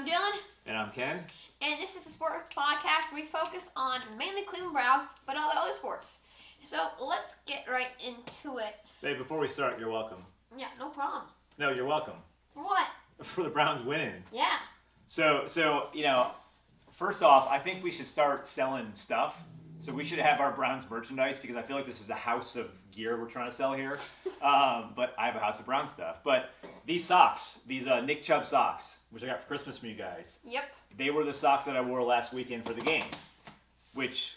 I'm Dylan. And I'm Ken. And this is the Sports Podcast where we focus on mainly Cleveland Browns, but other sports. So let's get right into it. Hey, before we start, you're welcome. Yeah, no problem. No, you're welcome. For what? For the Browns winning. Yeah. So first off, I think we should start selling stuff. So we should have our Browns merchandise because I feel like this is a house of gear we're trying to sell here. But I have a house of Brown stuff. But these socks, these Nick Chubb socks, which I got for Christmas from you guys. Yep. They were the socks that I wore last weekend for the game, which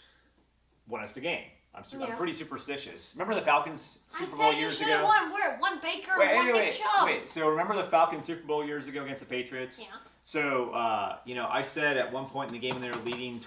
won us the game. I'm pretty superstitious. Remember the Falcons Super Bowl years ago? I said one Baker, one Nick Chubb. Wait, so remember the Falcons Super Bowl years ago against the Patriots? Yeah. So, I said at one point in the game when they were leading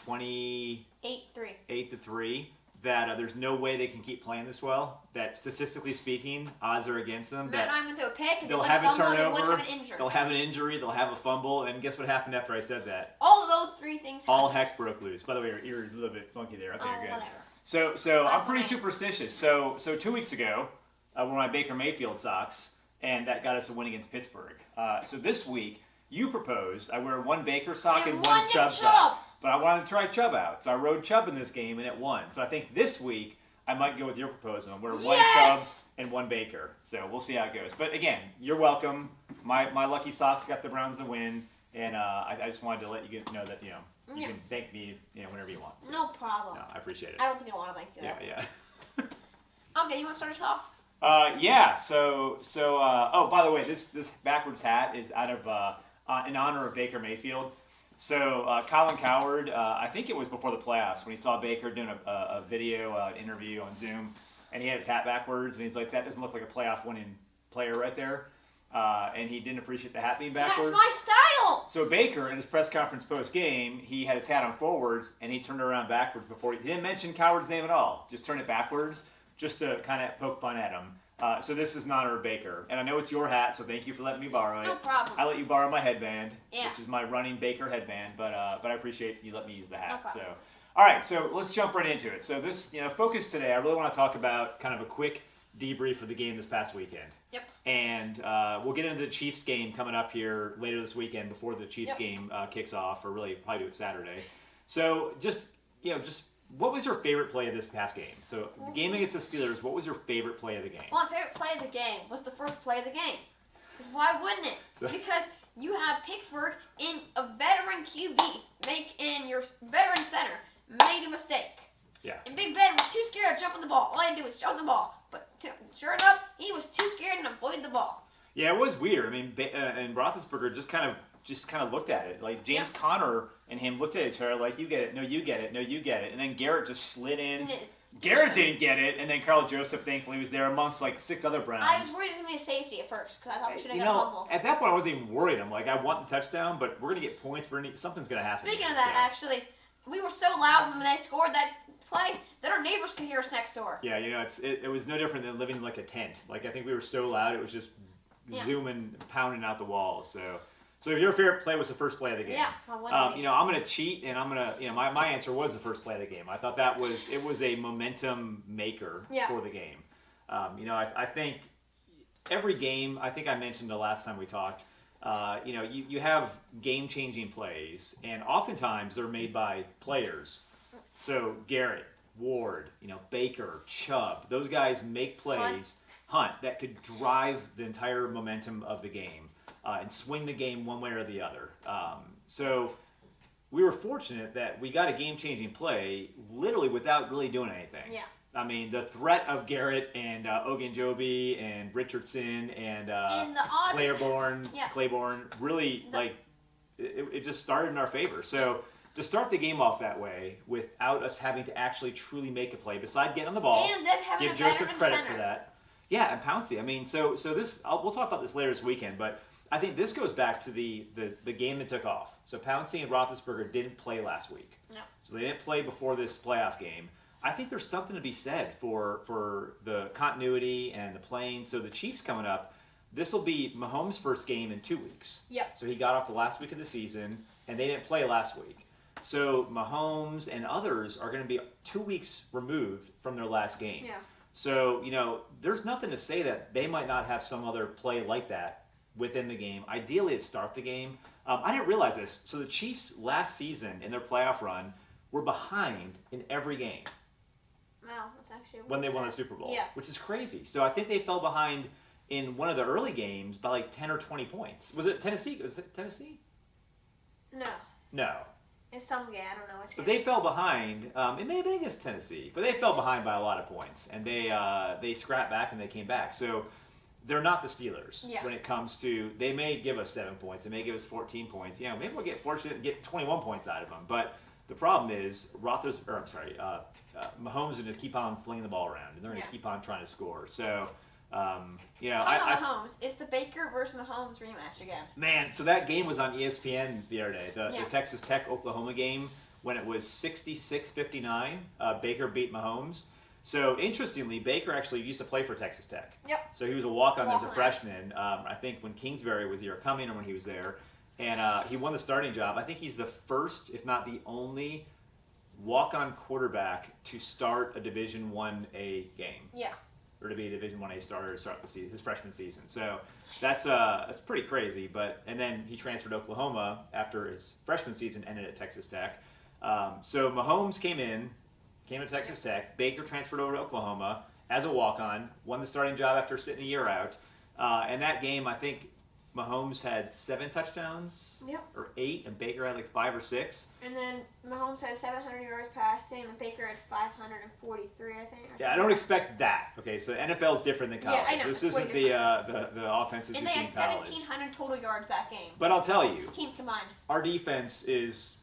8-3, that there's no way they can keep playing this well. That statistically speaking, odds are against them. Matt Ryan went through a pick. They'll have a turnover. They'll have an injury. They'll have a fumble. And guess what happened after I said that? All of those three things happened. All heck broke loose. By the way, your ear is a little bit funky there. I think you're good. Whatever. So I'm pretty superstitious. So 2 weeks ago, I wore my Baker Mayfield socks, and that got us a win against Pittsburgh. So this week, you proposed I wear one Baker sock and one Chubb sock. But I wanted to try Chubb out. So I rode Chubb in this game, and it won. So I think this week, I might go with your proposal and wear one Chubb and one Baker. So we'll see how it goes. But again, you're welcome. My lucky socks got the Browns to win, and I just wanted to let you know that you can thank me whenever you want. So, no problem. No, I appreciate it. I don't think I want to thank you. Yeah. Okay, you want to start us off? Yeah. So by the way, this backwards hat is out of in honor of Baker Mayfield. So Colin Cowherd, I think it was before the playoffs when he saw Baker doing a video interview on Zoom, and he had his hat backwards, and he's like, that doesn't look like a playoff winning player right there, and he didn't appreciate the hat being backwards. That's my style! So Baker, in his press conference post-game, he had his hat on forwards, and he turned it around backwards before he didn't mention Cowherd's name at all, just turned it backwards, just to kind of poke fun at him. So this is in honor of Baker. And I know it's your hat, so thank you for letting me borrow it. No problem. I let you borrow my headband, which is my running Baker headband, but I appreciate you letting me use the hat. No problem. So, all right, so let's jump right into it. So this, focus today, I really want to talk about kind of a quick debrief of the game this past weekend. Yep. And we'll get into the Chiefs game coming up here later this weekend before the Chiefs game kicks off, or really probably do it Saturday. So just what was your favorite play of this past game? So the game against the Steelers, what was your favorite play of the game? Well, my favorite play of the game was the first play of the game. Because why wouldn't it? Because you have Pittsburgh in a veteran QB in your veteran center made a mistake. Yeah. And Big Ben was too scared to jump on the ball. All he had to do was jump on the ball. But sure enough, he was too scared to avoid the ball. Yeah, it was weird. I mean, and Roethlisberger just kind of looked at it. Like James Conner and him looked at each other like, you get it, no, you get it, no, you get it. And then Garrett just slid in. Garrett didn't get it, and then Carl Joseph thankfully was there amongst like 6 other Browns. I was worried it was going to be a safety at first because I thought we should have got a fumble. At that point, I wasn't even worried. I'm like, I want the touchdown, but we're going to get points. Something's going to happen. Speaking of that, actually, we were so loud when they scored that play that our neighbors could hear us next door. Yeah, it was no different than living in like a tent. Like I think we were so loud, it was just zooming, pounding out the walls. So your favorite play was the first play of the game. Yeah, I'm going to cheat, and I'm going to, my answer was the first play of the game. I thought it was a momentum maker for the game. I think every game, I think I mentioned the last time we talked, you have game-changing plays, and oftentimes they're made by players. So Garrett, Ward, Baker, Chubb, those guys make plays, Hunt, that could drive the entire momentum of the game. And swing the game one way or the other. So we were fortunate that we got a game-changing play literally without really doing anything. Yeah. I mean, the threat of Garrett and Ogunjobi and Richardson and Claiborne really, it just started in our favor. So to start the game off that way without us having to actually truly make a play, besides getting on the ball, and then having give Joseph credit for that. Yeah, and Pouncey. I mean, so this, we'll talk about this later this weekend, but I think this goes back to the game that took off. So Pouncey and Roethlisberger didn't play last week. No. So they didn't play before this playoff game. I think there's something to be said for the continuity and the playing. So the Chiefs coming up, this will be Mahomes' first game in 2 weeks. Yep. So he got off the last week of the season, and they didn't play last week. So Mahomes and others are going to be 2 weeks removed from their last game. Yeah. So, there's nothing to say that they might not have some other play like that within the game. Ideally, it start the game. I didn't realize this. So the Chiefs last season in their playoff run were behind in every game. Wow, that's actually when they won the Super Bowl. Yeah. Which is crazy. So I think they fell behind in one of the early games by like 10 or 20 points. Was it Tennessee? Was it Tennessee? No. No. It's some game. I don't know which game. But they fell behind. It may have been against Tennessee, but they fell behind by a lot of points, and they scrapped back and they came back. So they're not the Steelers when it comes to. They may give us 7 points. They may give us 14 points. You know, maybe we'll get fortunate and get 21 points out of them. But the problem is Mahomes is going to keep on flinging the ball around, and they're going to keep on trying to score. So. You know, Mahomes. It's the Baker versus Mahomes rematch again. Man, so that game was on ESPN the other day. The Texas Tech Oklahoma game when it was 66-59. Baker beat Mahomes. So interestingly, Baker actually used to play for Texas Tech. Yep. So he was a walk-on as a freshman. I think when Kingsbury was either coming or when he was there, and he won the starting job. I think he's the first, if not the only, walk-on quarterback to start a Division I game. Yeah. Or to be a Division I starter to start the season, his freshman season. So that's pretty crazy. And then he transferred to Oklahoma after his freshman season ended at Texas Tech. So Mahomes came to Texas Tech. Baker transferred over to Oklahoma as a walk-on, won the starting job after sitting a year out. And that game, I think Mahomes had 7 touchdowns or 8, and Baker had like 5 or 6. And then Mahomes had 700 yards passing, and Baker had 543, I think. Yeah, I don't expect that. Okay, so NFL is different than college. Yeah, I know. This isn't the offenses and you see in college. And they had 1,700 total yards that game. But I'll tell you, teams combined. Our defense is,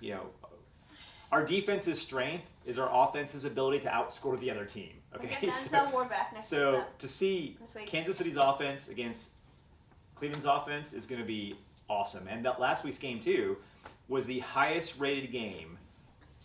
our defense's strength is our offense's ability to outscore the other team. Okay, we'll get Denzel Ward back next so to see Kansas City's offense against Cleveland's offense is going to be awesome. And that last week's game too was the highest rated game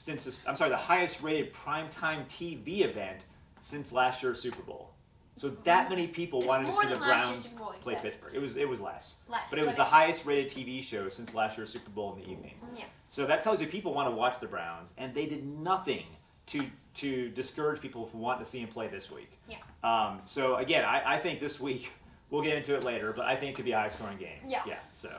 the highest rated primetime TV event since last year's Super Bowl. So that many people wanted to see the Browns play Pittsburgh. It was less. But it was the highest rated TV show since last year's Super Bowl in the evening. Yeah. So that tells you people want to watch the Browns, and they did nothing to discourage people from wanting to see him play this week. Yeah. So again, I think this week, we'll get into it later, but I think it could be a high-scoring game. Yeah. Yeah, so.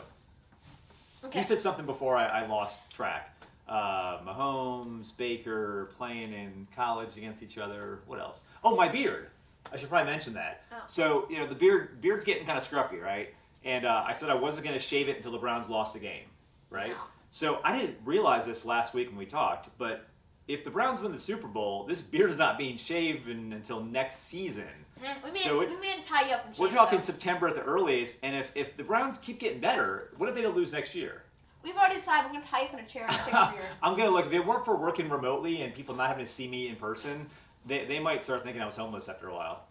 Okay. You said something before I lost track. Mahomes, Baker, playing in college against each other. What else? Oh, my beard. I should probably mention that. Oh. So, the beard's getting kind of scruffy, right? And I said I wasn't going to shave it until the Browns lost the game, right? Yeah. So I didn't realize this last week when we talked, but if the Browns win the Super Bowl, this beard is not being shaven until next season. We may have to tie you up and shave We're talking it, September at the earliest, and if the Browns keep getting better, what if they don't lose next year? We've already decided we're going to tie you up in a chair and shave your beard. I'm going to look. If it weren't for working remotely and people not having to see me in person, they might start thinking I was homeless after a while.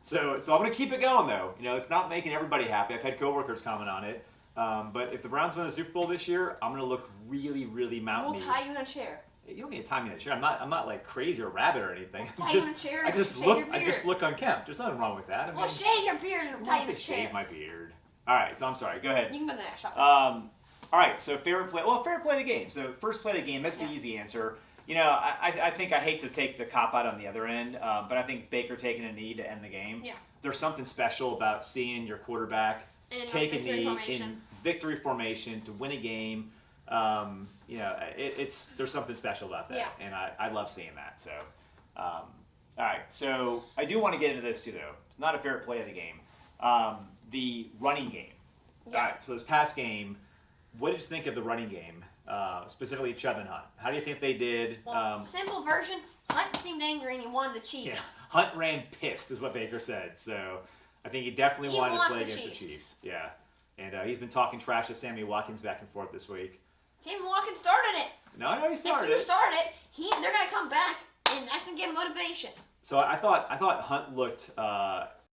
So I'm going to keep it going, though. It's not making everybody happy. I've had coworkers comment on it. But if the Browns win the Super Bowl this year, I'm going to look really, really mountainy. We'll tie you in a chair. You don't need to tie me in a chair. I'm not like crazy or rabid or anything. We'll tie you in a chair I just look unkempt. There's nothing wrong with that. Well, shave your beard and tie you in a chair. Shave my beard. All right, so I'm sorry. Go ahead. You can go to the next shot. All right, so favorite play. Well, favorite play of the game. So first play of the game. That's the easy answer. I think I hate to take the cop out on the other end, but I think Baker taking a knee to end the game. Yeah. There's something special about seeing your quarterback take a knee in victory formation to win a game. There's something special about that, and I love seeing that. So, all right. So I do want to get into this too, though. It's not a favorite play of the game. The running game. Yeah. All right. So this past game, what did you think of the running game, specifically Chubb and Hunt? How do you think they did? Well, simple version. Hunt seemed angry and he won the Chiefs. Yeah. Hunt ran pissed, is what Baker said. So I think he definitely wanted to play against the Chiefs. Yeah. And he's been talking trash to Sammy Watkins back and forth this week. Sammy Watkins started it. No, he started it. If you start it, they're going to come back, and that's going to give motivation. So I thought Hunt looked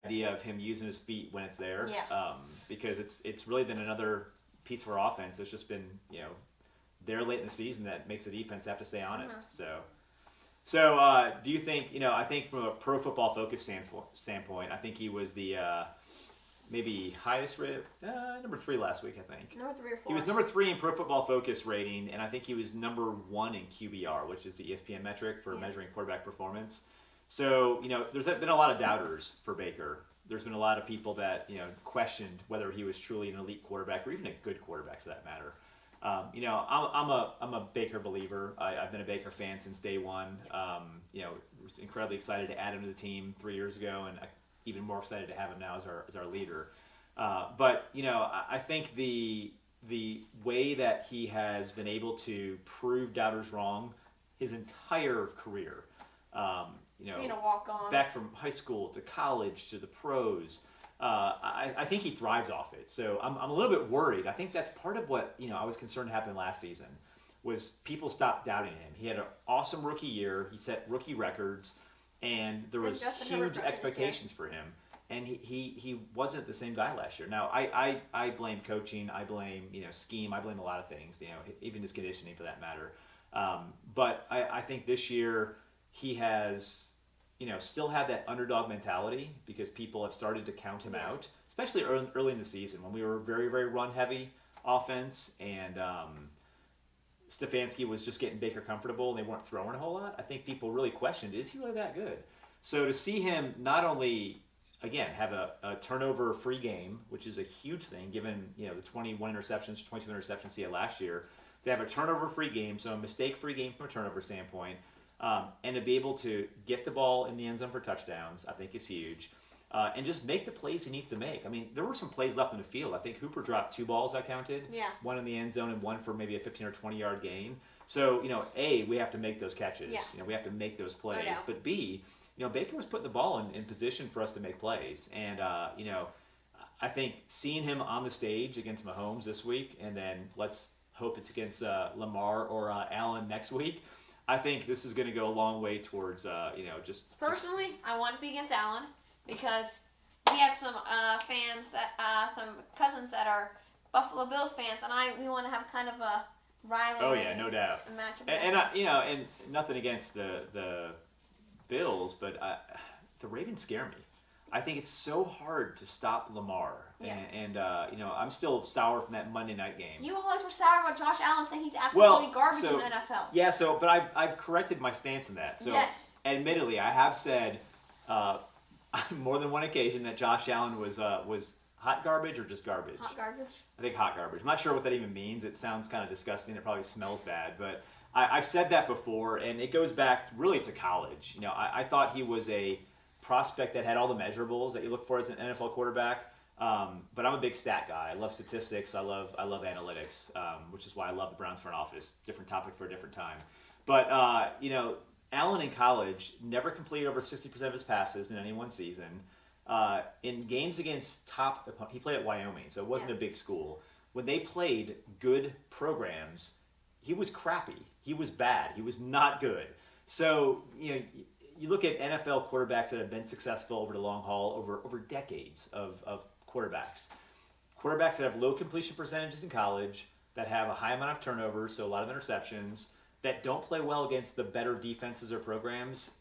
idea of him using his feet when it's there. Yeah. Because it's really been another piece of our offense that's just been, there late in the season that makes the defense have to stay honest. So do you think, I think from a Pro Football Focus standpoint, I think he was the maybe highest rated, number 3 last week, I think. Number 3 or 4. He was number 3 in Pro Football Focus rating, and I think he was number 1 in QBR, which is the ESPN metric for measuring quarterback performance. So, there's been a lot of doubters for Baker. There's been a lot of people that, questioned whether he was truly an elite quarterback or even a good quarterback for that matter. I'm a Baker believer. I've been a Baker fan since day one. Was incredibly excited to add him to the team 3 years ago, and even more excited to have him now as our leader. But I think the way that he has been able to prove doubters wrong his entire career, being a walk-on, back from high school to college to the pros. I think he thrives off it. So I'm a little bit worried. I think that's part of what I was concerned happened last season was people stopped doubting him. He had an awesome rookie year. He set rookie records, and there was huge expectations for him. And he wasn't the same guy last year. Now I blame coaching. I blame scheme. I blame a lot of things. Even his conditioning for that matter. But I think this year he has still have that underdog mentality because people have started to count him out, especially early in the season when we were very, very run-heavy offense and Stefanski was just getting Baker comfortable and they weren't throwing a whole lot. I think people really questioned, is he really that good? So to see him not only, again, have a turnover-free game, which is a huge thing given the 21 interceptions, 22 interceptions he had last year, to have a turnover-free game, so a mistake-free game from a turnover standpoint, and to be able to get the ball in the end zone for touchdowns, I think is huge. And just make the plays he needs to make. I mean, there were some plays left in the field. I think Hooper dropped 2 balls I counted. Yeah. One in the end zone and one for maybe a 15 or 20-yard gain. So, we have to make those catches. Yeah. We have to make those plays. No doubt. But B, Baker was putting the ball in position for us to make plays. And, I think seeing him on the stage against Mahomes this week, and then let's hope it's against Lamar or Allen next week, I think this is going to go a long way towards, just... Personally, I want to be against Allen because we have some fans, some cousins that are Buffalo Bills fans, and we want to have kind of a rivalry. Oh, yeah, no doubt. A matchup. And nothing against the Bills, but the Ravens scare me. I think it's so hard to stop Lamar. Yeah. And I'm still sour from that Monday night game. You always were sour about Josh Allen saying he's absolutely garbage in the NFL. Yeah, but I've corrected my stance in that. So, yes. Admittedly, I have said on more than one occasion that Josh Allen was hot garbage or just garbage. Hot garbage. I think hot garbage. I'm not sure what that even means. It sounds kind of disgusting. It probably smells bad. But I've said that before, and it goes back really to college. I thought he was a prospect that had all the measurables that you look for as an NFL quarterback. But I'm a big stat guy. I love statistics. I love analytics, which is why I love the Browns front office. Different topic for a different time. But Allen in college never completed over 60% of his passes in any one season. In games against he played at Wyoming, so it wasn't a big school. When they played good programs, he was crappy. He was bad. He was not good. So you look at NFL quarterbacks that have been successful over the long haul, over decades of quarterbacks. Quarterbacks that have low completion percentages in college, that have a high amount of turnovers, so a lot of interceptions, that don't play well against the better defenses or programs,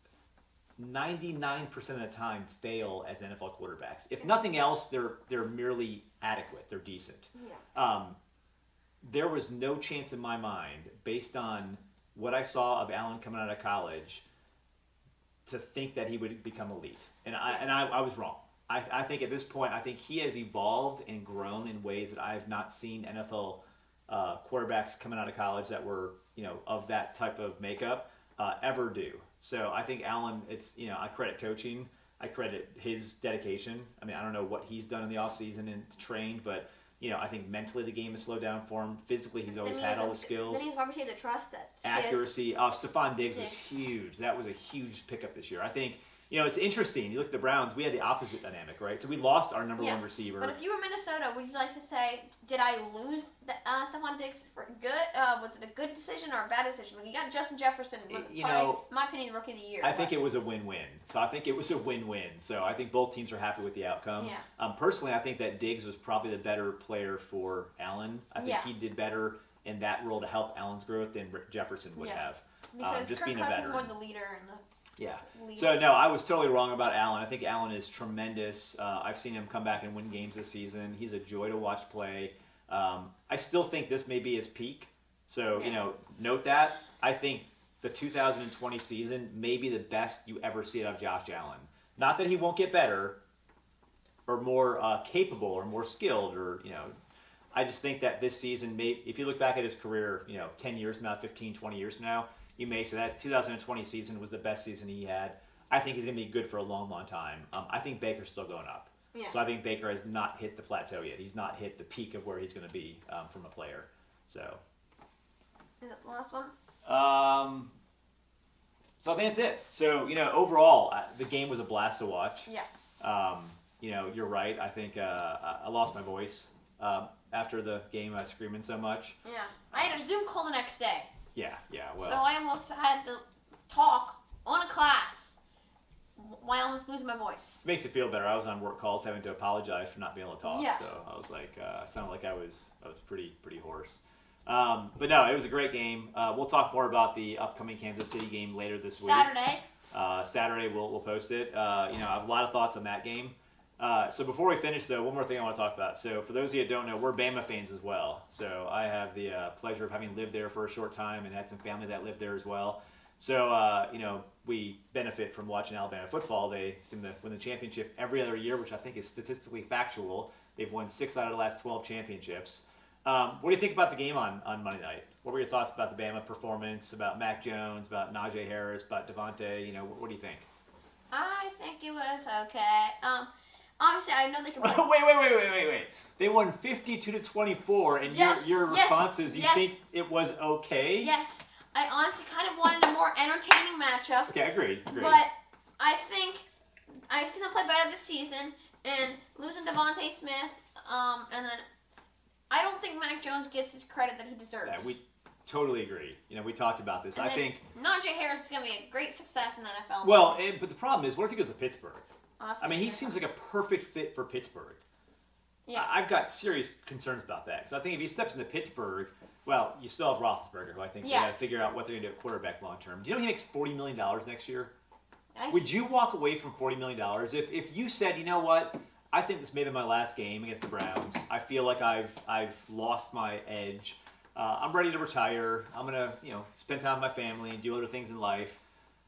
99% of the time fail as NFL quarterbacks. If nothing else, they're merely adequate. They're decent. Yeah. There was no chance in my mind, based on what I saw of Allen coming out of college, to think that he would become elite. And I was wrong. I think at this point, I think he has evolved and grown in ways that I have not seen NFL quarterbacks coming out of college that were, of that type of makeup ever do. So I think Allen, I credit coaching. I credit his dedication. I mean, I don't know what he's done in the offseason and trained, but I think mentally the game has slowed down for him. Physically, he's always had all the skills. Then he's obviously the trust that's accuracy. Stephon Diggs was huge. That was a huge pickup this year. I think, it's interesting. You look at the Browns, we had the opposite dynamic, right? So we lost our number one receiver. But if you were Minnesota, would you like to say, did I lose Stephon Diggs for good? Was it a good decision or a bad decision? When you got Justin Jefferson, probably, in my opinion, rookie of the year. I think it was a win-win. So I think it was a win-win. So I think both teams are happy with the outcome. Yeah. Personally, I think that Diggs was probably the better player for Allen. I think he did better in that role to help Allen's growth than Jefferson would have. Because just Kirk being a Cousins veteran. was the leader in the So, no, I was totally wrong about Allen. I think Allen is tremendous. I've seen him come back and win games this season. He's a joy to watch play. I still think this may be his peak. So, note that. I think the 2020 season may be the best you ever see out of Josh Allen. Not that he won't get better or more capable or more skilled or, I just think that this season, if you look back at his career, 10 years from now, 15, 20 years from now, you may say that 2020 season was the best season he had. I think he's going to be good for a long, long time. I think Baker's still going up. Yeah. So I think Baker has not hit the plateau yet. He's not hit the peak of where he's going to be from a player. So. Is that the last one? So I think that's it. So, overall, the game was a blast to watch. Yeah. You're right. I think I lost my voice after the game. I was screaming so much. Yeah. I had a Zoom call the next day. Yeah, well. So I almost had to talk on a class while I almost losing my voice. It makes it feel better. I was on work calls having to apologize for not being able to talk. Yeah. So I was like, I sounded like I was pretty hoarse. But no, it was a great game. We'll talk more about the upcoming Kansas City game later this week. Saturday we'll post it. I have a lot of thoughts on that game. So before we finish, though, one more thing I want to talk about. So for those of you that don't know, we're Bama fans as well. So I have the pleasure of having lived there for a short time and had some family that lived there as well. So, we benefit from watching Alabama football. They seem to win the championship every other year, which I think is statistically factual. They've won 6 out of the last 12 championships. What do you think about the game on Monday night? What were your thoughts about the Bama performance, about Mac Jones, about Najee Harris, about Devontae? What do you think? I think it was okay. Obviously, I know they can. Wait! They won 52-24, and your response is you think it was okay? Yes, I honestly kind of wanted a more entertaining matchup. Okay, agreed. But I think I've seen them play better this season, and losing Devontae Smith, and then I don't think Mac Jones gets his credit that he deserves. Yeah, we totally agree. We talked about this. And I think Najee Harris is going to be a great success in the NFL. Well, but the problem is, what if he goes to Pittsburgh? He seems like a perfect fit for Pittsburgh. Yeah. I've got serious concerns about that. Because I think if he steps into Pittsburgh, well, you still have Roethlisberger, who I think they got to figure out what they're going to do at quarterback long term. Do you know he makes $40 million next year? Would you walk away from $40 million if you said, you know what, I think this may be my last game against the Browns. I feel like I've lost my edge. I'm ready to retire. I'm going to spend time with my family and do other things in life.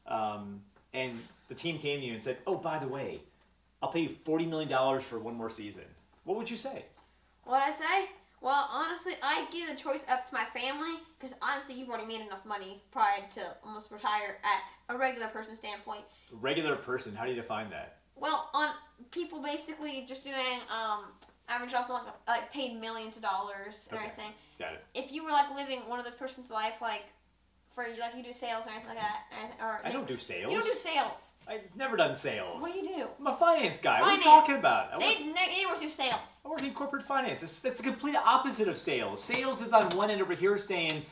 And the team came to you and said, oh, by the way, I'll pay you $40 million for one more season. What would you say? What'd I say? Well, honestly, I give the choice up to my family because honestly, you've already made enough money prior to almost retire at a regular person standpoint. Regular person? How do you define that? Well, on people basically just doing average up like paid millions of dollars and everything. Got it. If you were living one of those person's life for you do sales or anything like that, I don't do sales. You don't do sales. I've never done sales. What do you do? I'm a finance guy. What are you talking about? They do sales. I work in corporate finance. That's the complete opposite of sales. Sales is on one end over here saying,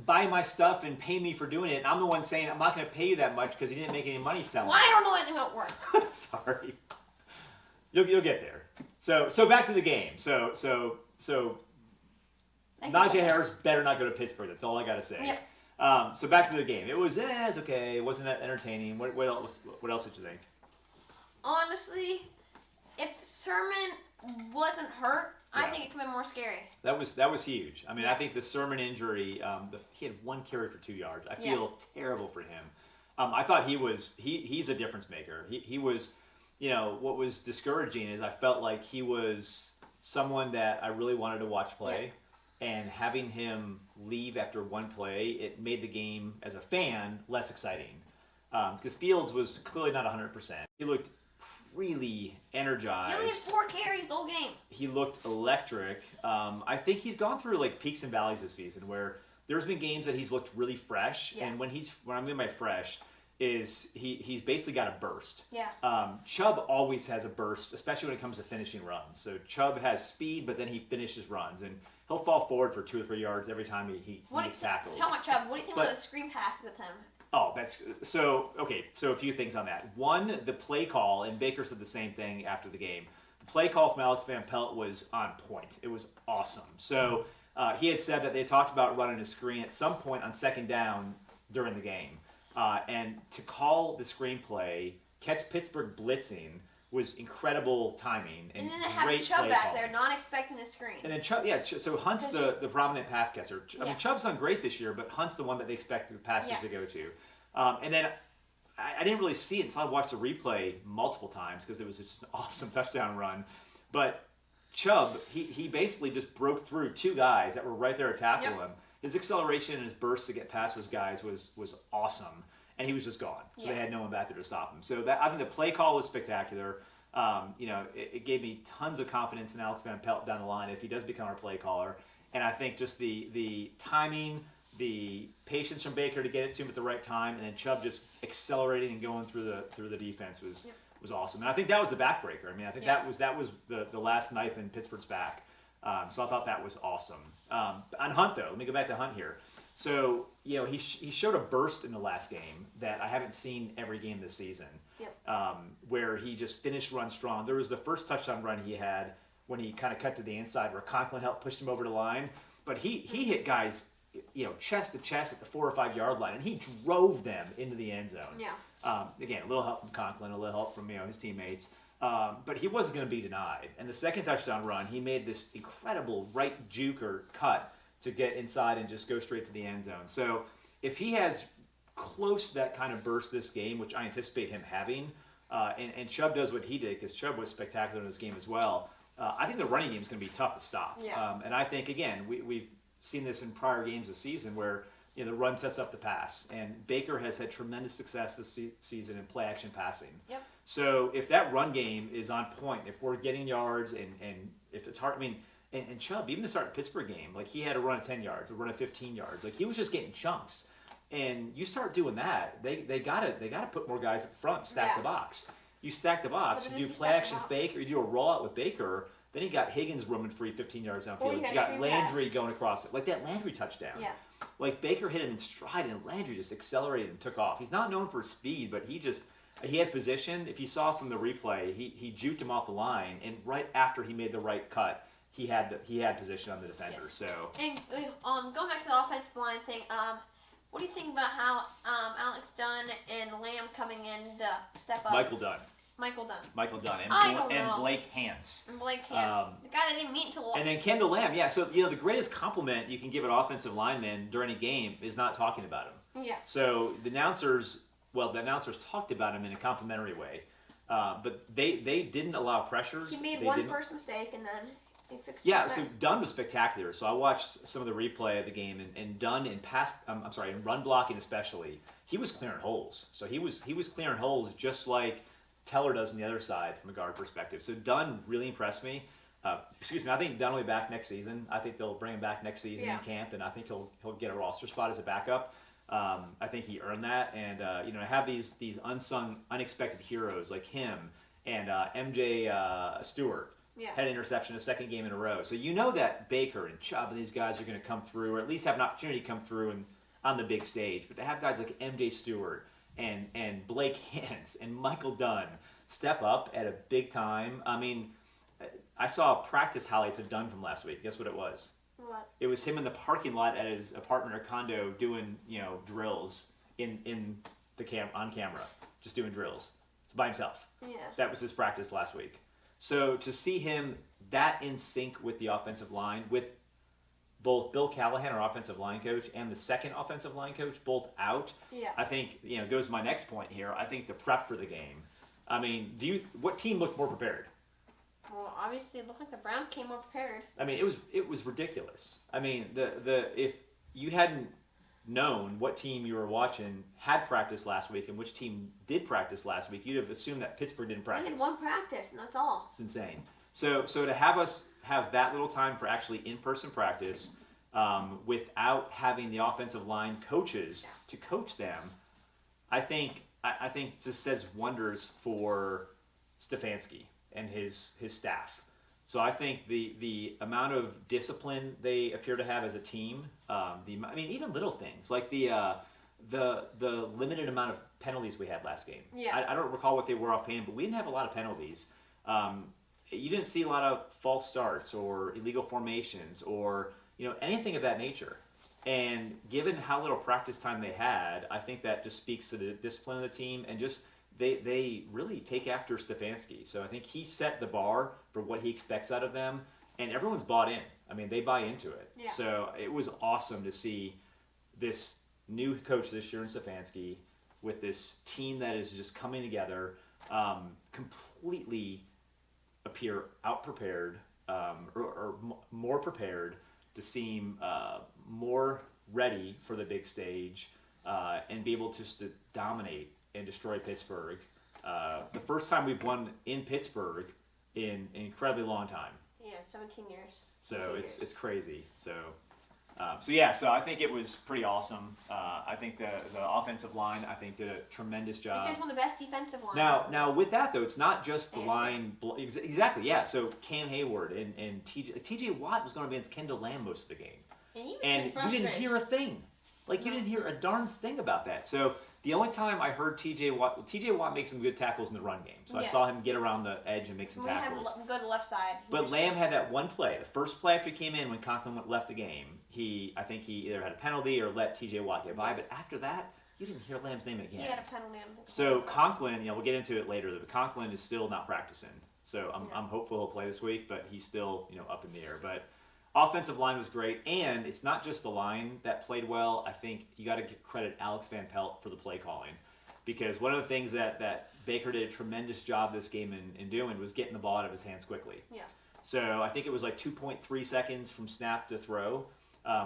buy my stuff and pay me for doing it. And I'm the one saying, I'm not going to pay you that much because you didn't make any money selling. Well, I don't know anything about work. Sorry. You'll get there. So back to the game. So Najee Harris better not go to Pittsburgh. That's all I got to say. Yep. So back to the game. It was okay. It wasn't that entertaining. What else did you think? Honestly, if Sermon wasn't hurt, I think it could have been more scary. That was huge. I think the Sermon injury, he had 1 carry for 2 yards. I feel terrible for him. I thought he's a difference maker. He was, what was discouraging is I felt like he was someone that I really wanted to watch play. Yeah. And having him leave after 1 play, it made the game, as a fan, less exciting. Because Fields was clearly not 100%. He looked really energized. He only had 4 carries the whole game. He looked electric. I think he's gone through peaks and valleys this season where there's been games that he's looked really fresh. Yeah. And when I mean by fresh, is he's basically got a burst. Yeah. Chubb always has a burst, especially when it comes to finishing runs. So Chubb has speed, but then he finishes runs. And he'll fall forward for 2 or 3 yards every time he gets tackled. Tell me, Chubb, what do you think about the screen passes with him? Oh, that's so okay. So a few things on that. One, the play call, and Baker said the same thing after the game. The play call from Alex Van Pelt was on point. It was awesome. So he had said that they talked about running a screen at some point on 2nd down during the game, and to call the screen play, catch Pittsburgh blitzing, was incredible timing and then they have Chubb back there, not expecting the screen. And then Chubb, so Hunt's the prominent pass catcher. I mean, Chubb's done great this year, but Hunt's the one that they expect the passes to go to. And then I didn't really see it until I watched the replay multiple times because it was just an awesome touchdown run. But Chubb, he basically just broke through two guys that were right there to tackle him. His acceleration and his burst to get past those guys was awesome, and he was just gone. So they had no one back there to stop him. So I think the play call was spectacular. It gave me tons of confidence in Alex Van Pelt down the line if he does become our play caller. And I think just the timing, the patience from Baker to get it to him at the right time, and then Chubb just accelerating and going through the defense was awesome. And I think that was the backbreaker. I mean, I think that was the last knife in Pittsburgh's back. So I thought that was awesome. On Hunt, though, let me go back to Hunt here. So, he showed a burst in the last game that I haven't seen every game this season, where he just finished run strong. There was the first touchdown run he had when he kind of cut to the inside where Conklin helped push him over the line. But he hit guys, chest to chest at the 4 or 5 yard line, and he drove them into the end zone. Again, a little help from Conklin, a little help from his teammates. But he wasn't going to be denied. And the second touchdown run, he made this incredible right juke or cut to get inside and just go straight to the end zone. So if he has close to that kind of burst this game, which I anticipate him having, and Chubb does what he did, because Chubb was spectacular in this game as well, I think the running game is going to be tough to stop. And I think, again, we've seen this in prior games this season where the run sets up the pass. And Baker has had tremendous success this season in play-action passing. So if that run game is on point, if we're getting yards and if it's hard, and Chubb, even to start the Pittsburgh game, like he had a run of 10 yards, a run of 15 yards. Like he was just getting chunks. And you start doing that, they gotta put more guys up front, stack the box. You stack the box, you do play-action fake, or you do a rollout with Baker, then you got Higgins roaming free 15 yards downfield. You got Landry going across it. Like that Landry touchdown. Like Baker hit him in stride, and Landry just accelerated and took off. He's not known for speed, but he had position. If you saw from the replay, he juked him off the line, and right after he made the right cut, he had position on the defender. So and going back to the offensive line thing, what do you think about how Alex Dunn and Lamb coming in to step up? Michael Dunn and Blake Hance. The guy that didn't meet until. And then Kendall Lamb, yeah. So the greatest compliment you can give an offensive lineman during a game is not talking about him. So the announcers talked about him in a complimentary way, but they didn't allow pressures. He made one first mistake and then he fixed it. So Dunn was spectacular. So I watched some of the replay of the game, and Dunn in run blocking especially, he was clearing holes. So he was clearing holes just like Teller does on the other side from a guard perspective. So Dunn really impressed me. I think Dunn will be back next season. I think they'll bring him back next season in camp, and I think he'll get a roster spot as a backup. I think he earned that, and to have these unsung, unexpected heroes like him and MJ Stewart had an interception a second game in a row. So that Baker and Chubb and these guys are going to come through, or at least have an opportunity to come through on the big stage. But to have guys like MJ Stewart and Blake Hance and Michael Dunn step up at a big time. I saw practice highlights of Dunn from last week. Guess what it was? What? It was him in the parking lot at his apartment or condo doing, drills on camera, just doing drills. It's by himself. That was his practice last week. So to see him that in sync with the offensive line, with both Bill Callahan, our offensive line coach, and the second offensive line coach, both out, I think, goes to my next point here. I think the prep for the game. What team looked more prepared? Well, obviously, it looked like the Browns came more prepared. It was ridiculous. If you hadn't known what team you were watching had practice last week and which team did practice last week, you'd have assumed that Pittsburgh didn't practice. We had one practice, and that's all. It's insane. So to have us have that little time for actually in-person practice without having the offensive line coaches to coach them, I think just says wonders for Stefanski and his staff. So I think the amount of discipline they appear to have as a team, even little things like the limited amount of penalties we had last game. I don't recall what they were offhand, but we didn't have a lot of penalties. You didn't see a lot of false starts or illegal formations or anything of that nature. And given how little practice time they had, I think that just speaks to the discipline of the team and just they really take after Stefanski. So I think he set the bar for what he expects out of them, and everyone's bought in. They buy into it. So it was awesome to see this new coach this year in Stefanski with this team that is just coming together, completely appear out-prepared or more prepared, to seem more ready for the big stage, and be able just to dominate and destroy Pittsburgh. The first time we've won in Pittsburgh in an incredibly long time. Yeah, 17 years. So it's crazy. So I think it was pretty awesome. I think the offensive line, I think, did a tremendous job. I think it's one of the best defensive lines. Now with that though, it's not just the line. Exactly, yeah. So Cam Hayward and T.J. Watt was going against Kendall Lamb most of the game, and you didn't hear a thing. You didn't hear a darn thing about that. So the only time I heard T.J. Watt make some good tackles in the run game. So I saw him get around the edge and make some tackles. Go to the left side. But Lamb had that one play. The first play after he came in when Conklin left the game, I think he either had a penalty or let T.J. Watt get by. But after that, you didn't hear Lamb's name again. He had a penalty. So Conklin, we'll get into it later, but Conklin is still not practicing. So I'm hopeful he'll play this week, but he's still up in the air. But offensive line was great, and it's not just the line that played well. I think you got to credit Alex Van Pelt for the play calling, because one of the things that Baker did a tremendous job this game in doing was getting the ball out of his hands quickly. Yeah. So I think it was 2.3 seconds from snap to throw,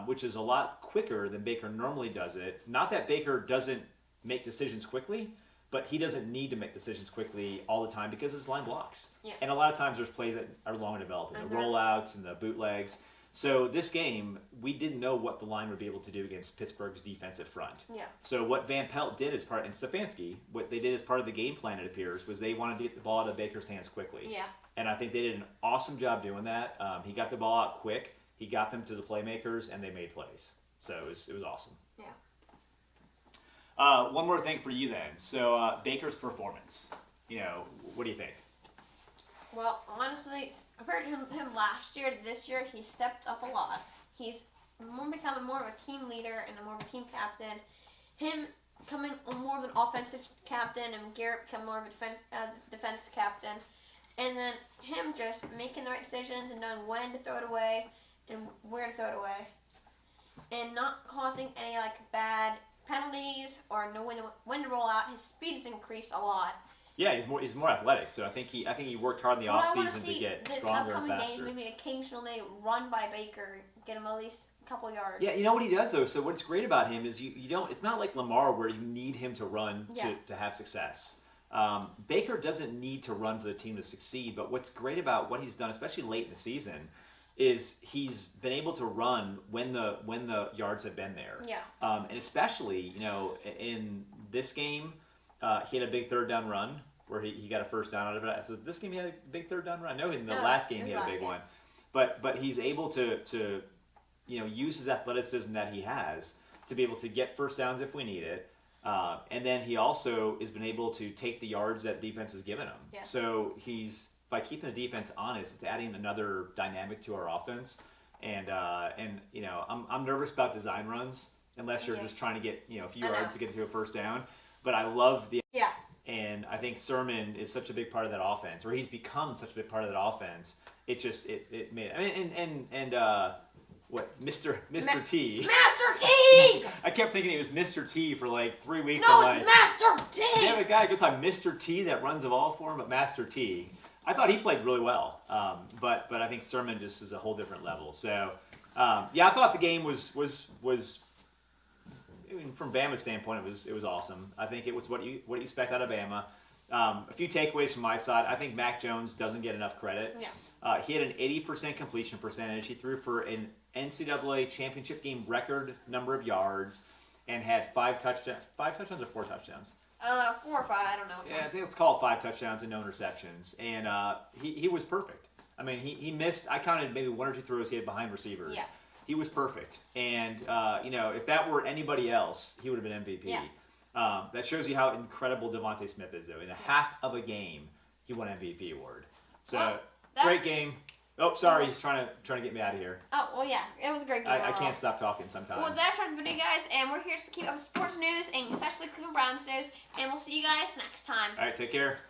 which is a lot quicker than Baker normally does it. Not that Baker doesn't make decisions quickly, but he doesn't need to make decisions quickly all the time because his line blocks. Yeah. And a lot of times there's plays that are long in developing, the rollouts and the bootlegs. So this game, we didn't know what the line would be able to do against Pittsburgh's defensive front. Yeah. So what Van Pelt did and Stefanski, what they did as part of the game plan, it appears, was they wanted to get the ball out of Baker's hands quickly. Yeah. And I think they did an awesome job doing that. He got the ball out quick. He got them to the playmakers, and they made plays. So it was awesome. Yeah. One more thing for you then. So Baker's performance. What do you think? Well, honestly, compared to him last year to this year, he stepped up a lot. He's becoming more of a team leader and more of a team captain. Him becoming more of an offensive captain, and Garrett becoming more of a defense captain. And then him just making the right decisions and knowing when to throw it away and where to throw it away. And not causing any bad penalties or know when to roll out. His speed has increased a lot. Yeah, he's more athletic, so I think he worked hard in the offseason to get stronger and faster. Games, maybe occasionally run by Baker, get him at least a couple yards. Yeah, you know what he does though. So what's great about him is you don't. It's not like Lamar where you need him to run to have success. Baker doesn't need to run for the team to succeed. But what's great about what he's done, especially late in the season, is he's been able to run when the yards have been there. Yeah. And especially in this game, he had a big third down run where he got a first down out of it. After this game, he had a big third down run. I know in the last game he had a big one, but he's able to use his athleticism that he has to be able to get first downs if we need it, and then he also has been able to take the yards that defense has given him. Yeah. So he's, by keeping the defense honest, it's adding another dynamic to our offense, and I'm nervous about design runs unless you're just trying to get a few yards to get to a first down. But I love the and I think Sermon is such a big part of that offense, or he's become such a big part of that offense. It just it made. I mean, and what Mr. T. Master T. I kept thinking he was Mr. T for 3 weeks. No, it's Master T. They have a guy goes on Mr. T that runs the ball for him, but Master T. I thought he played really well, but I think Sermon just is a whole different level. So I thought the game was. I mean, from Bama's standpoint, it was awesome. I think it was what you expect out of Bama. A few takeaways from my side. I think Mac Jones doesn't get enough credit. Yeah. He had an 80% completion percentage. He threw for an NCAA championship game record number of yards, and had 5 touchdowns. 5 touchdowns or 4 touchdowns? 4 or 5. I don't know. Yeah, I think let's call it 5 touchdowns and no interceptions. And he was perfect. I mean, he missed. I counted maybe 1 or 2 throws he had behind receivers. Yeah. He was perfect, and if that were anybody else, he would have been MVP. Yeah. That shows you how incredible Devontae Smith is, though. In a half of a game, he won MVP award. So great game. Oh, sorry, he's trying to get me out of here. Oh well, yeah, it was a great game. I can't stop talking sometimes. Well, that's our video, guys, and we're here to keep up with sports news and especially Cleveland Browns news. And we'll see you guys next time. All right, take care.